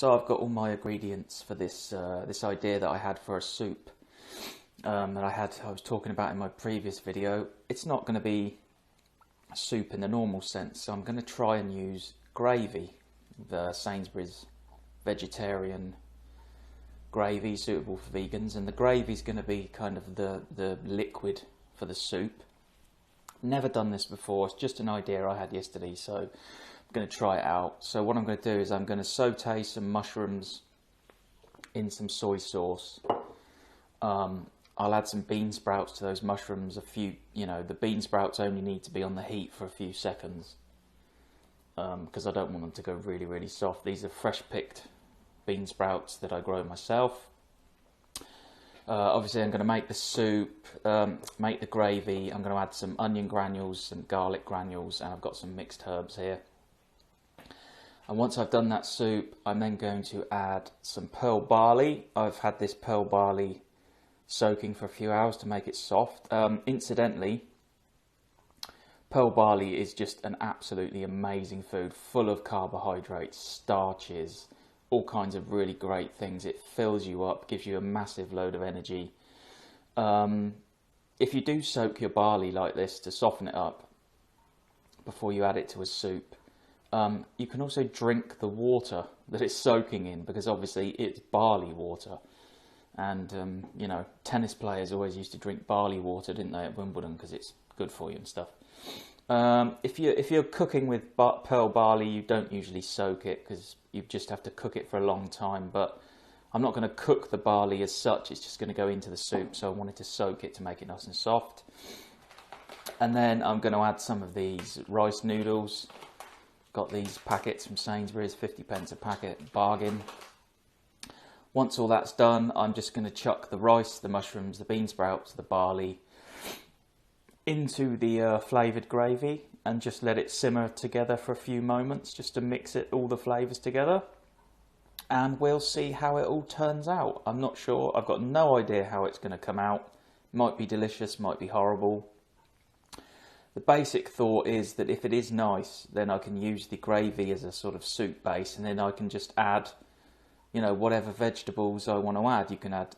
So I've got all my ingredients for this this idea that I had for a soup I was talking about in my previous video. It's not going to be a soup in the normal sense, so I'm going to try and use gravy, the Sainsbury's vegetarian gravy suitable for vegans, and the gravy is going to be kind of the liquid for the soup. Never done this before, it's just an idea I had yesterday, so I'm going to try it out. So what I'm going to do is I'm going to saute some mushrooms in some soy sauce. I'll add some bean sprouts to those mushrooms. The bean sprouts only need to be on the heat for a few seconds because I don't want them to go really, really soft. These are fresh picked bean sprouts that I grow myself. Obviously I'm going to make the soup, make the gravy. I'm going to add some onion granules, some garlic granules, and I've got some mixed herbs here. And once I've done that soup, I'm then going to add some pearl barley. I've had this pearl barley soaking for a few hours to make it soft. Incidentally, pearl barley is just an absolutely amazing food, full of carbohydrates, starches, all kinds of really great things. It fills you up, gives you a massive load of energy. If you do soak your barley like this to soften it up before you add it to a soup, you can also drink the water that it's soaking in, because obviously it's barley water. And, tennis players always used to drink barley water, didn't they, at Wimbledon, because it's good for you and stuff. If you're cooking with pearl barley, you don't usually soak it, because you just have to cook it for a long time. But I'm not going to cook the barley as such, it's just going to go into the soup, so I wanted to soak it to make it nice and soft. And then I'm going to add some of these rice noodles. Got these packets from Sainsbury's, 50p a packet, bargain. Once all that's done, I'm just going to chuck the rice, the mushrooms, the bean sprouts, the barley into the flavoured gravy and just let it simmer together for a few moments just to mix all the flavours together. And we'll see how it all turns out. I'm not sure, I've got no idea how it's going to come out. Might be delicious, might be horrible. The basic thought is that if it is nice, then I can use the gravy as a sort of soup base, and then I can just add, whatever vegetables I want to add. You can add,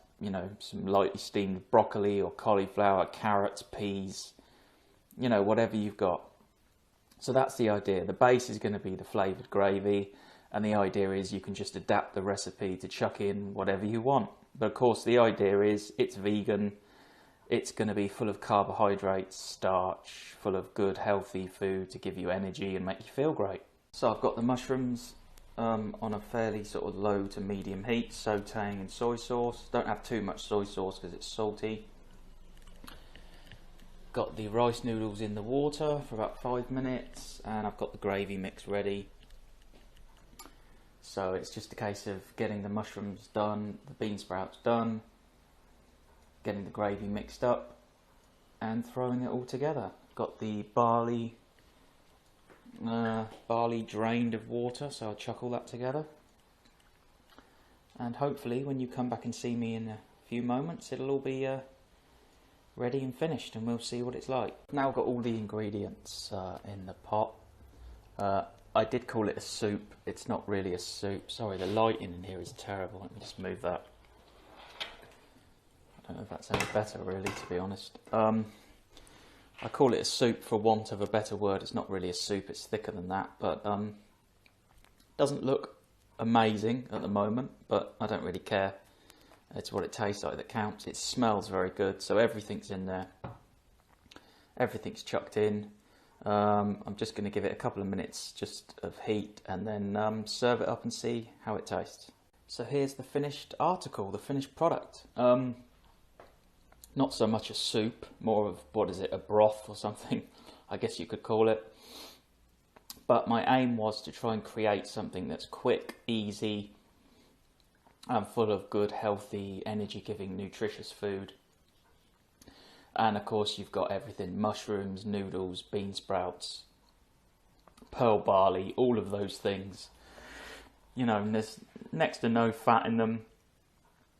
some lightly steamed broccoli or cauliflower, carrots, peas, whatever you've got. So that's the idea. The base is going to be the flavoured gravy, and the idea is you can just adapt the recipe to chuck in whatever you want. But of course the idea is it's vegan. It's going to be full of carbohydrates, starch, full of good healthy food to give you energy and make you feel great. So I've got the mushrooms on a fairly sort of low to medium heat, sauteing in soy sauce. Don't have too much soy sauce because it's salty. Got the rice noodles in the water for about 5 minutes, and I've got the gravy mix ready. So it's just a case of getting the mushrooms done, the bean sprouts done, getting the gravy mixed up and throwing it all together. Got the barley drained of water, so I'll chuck all that together. And hopefully when you come back and see me in a few moments, it'll all be ready and finished, and we'll see what it's like. Now I've got all the ingredients in the pot. I did call it a soup. It's not really a soup. Sorry, the lighting in here is terrible. Let me just move that. I don't know if that's any better, really, to be honest. I call it a soup for want of a better word. It's not really a soup, it's thicker than that, but doesn't look amazing at the moment, but I don't really care. It's what it tastes like that counts. It smells very good, so everything's in there. Everything's chucked in. I'm just going to give it a couple of minutes just of heat and then serve it up and see how it tastes. So here's the finished article, the finished product. Not so much a soup, more of, a broth or something, I guess you could call it. But my aim was to try and create something that's quick, easy, and full of good, healthy, energy-giving, nutritious food. And of course you've got everything, mushrooms, noodles, bean sprouts, pearl barley, all of those things. And there's next to no fat in them.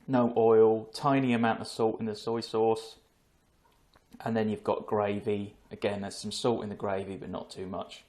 No oil, tiny amount of salt in the soy sauce, and then you've got gravy. Again, there's some salt in the gravy, but not too much.